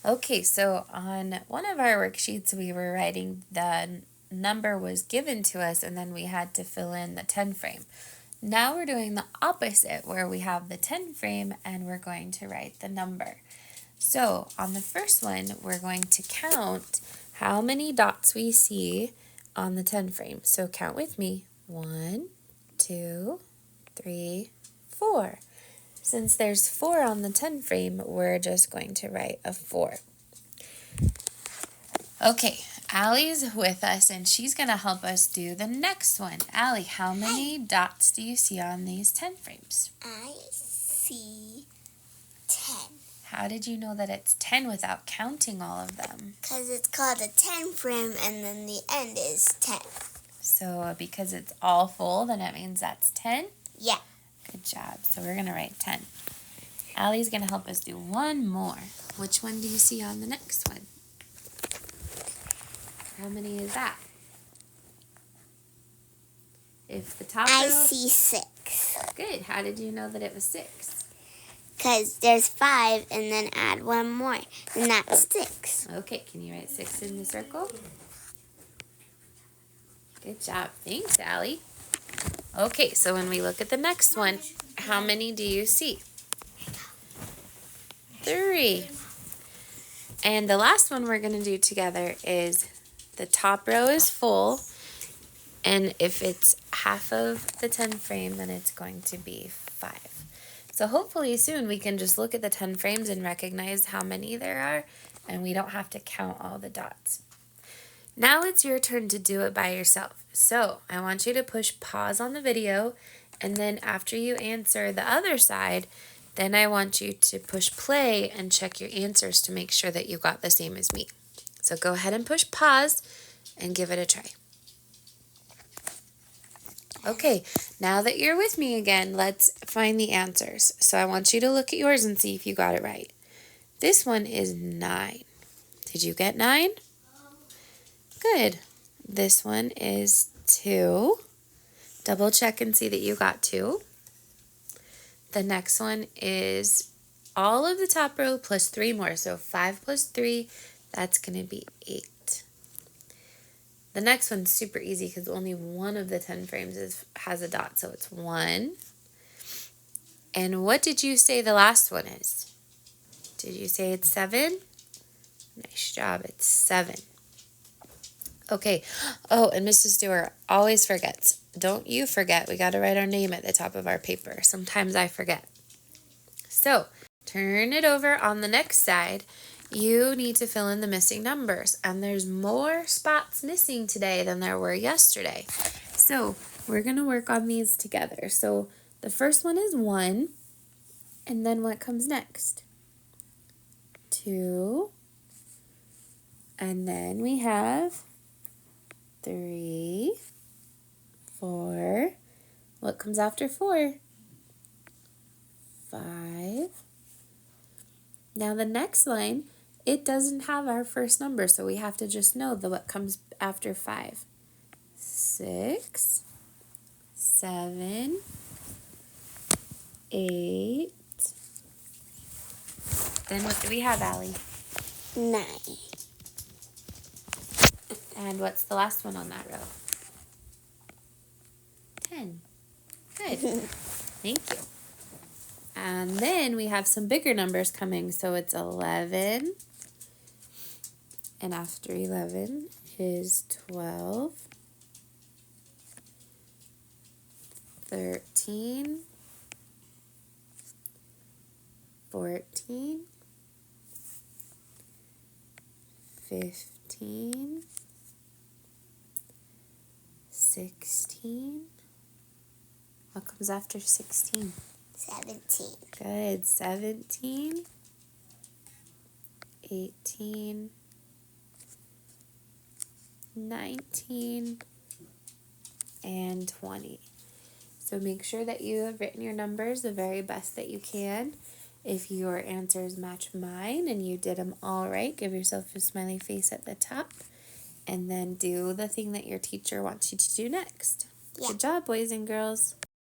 Okay, so on one of our worksheets, we were writing the number was given to us, and then we had to fill in the 10 frame. Now we're doing the opposite, where we have the 10 frame, and we're going to write the number. So on the first one, we're going to count how many dots we see on the 10 frame. So count with me. 1, 2, 3, 4. Since there's 4 on the 10 frame, we're just going to write a 4. Okay, Allie's with us, and she's going to help us do the next one. Allie, how many dots do you see on these 10 frames? I see 10. How did you know that it's 10 without counting all of them? Because it's called a 10 frame, and then the end is 10. So because it's all full, then it means that's 10? Yeah. Good job. So we're going to write 10. Allie's going to help us do one more. Which one do you see on the next one? How many is that? If the top I row... see 6. Good. How did you know that it was 6? Because there's 5, and then add one more, and that's 6. Okay, can you write 6 in the circle? Good job. Thanks, Allie. Okay, so when we look at the next one, how many do you see? 3. And the last one we're going to do together is the top row is full, and if it's half of the 10 frame, then it's going to be 5. So hopefully soon we can just look at the 10 frames and recognize how many there are, and we don't have to count all the dots. Now it's your turn to do it by yourself. So I want you to push pause on the video, and then after you answer the other side, then I want you to push play and check your answers to make sure that you got the same as me. So go ahead and push pause and give it a try. Okay, now that you're with me again, let's find the answers. So I want you to look at yours and see if you got it right. This one is 9. Did you get 9? Good. This one is 2. Double check and see that you got 2. The next one is all of the top row plus 3 more. So 5 plus 3, that's going to be 8. The next one's super easy because only one of the 10 frames has a dot, so it's 1. And what did you say the last one is? Did you say it's 7? Nice job, it's 7. Okay. Oh, and Mrs. Stewart always forgets. Don't you forget. We got to write our name at the top of our paper. Sometimes I forget. So, turn it over on the next side. You need to fill in the missing numbers. And there's more spots missing today than there were yesterday. So, we're going to work on these together. So, the first one is 1. And then what comes next? 2. And then we have 3, 4. What comes after 4? 5. Now the next line, it doesn't have our first number, so we have to just know what comes after 5. 6, 7, 8. Then what do we have, Allie? 9. And what's the last one on that row? 10. Good. Thank you. And then we have some bigger numbers coming. So it's 11. And after 11 is 12. 13. 14. 15. 16. What comes after 16? 17. Good. 17. 18. 19. And 20. So make sure that you have written your numbers the very best that you can. If your answers match mine and you did them all right, give yourself a smiley face at the top. And then do the thing that your teacher wants you to do next. Yeah. Good job, boys and girls.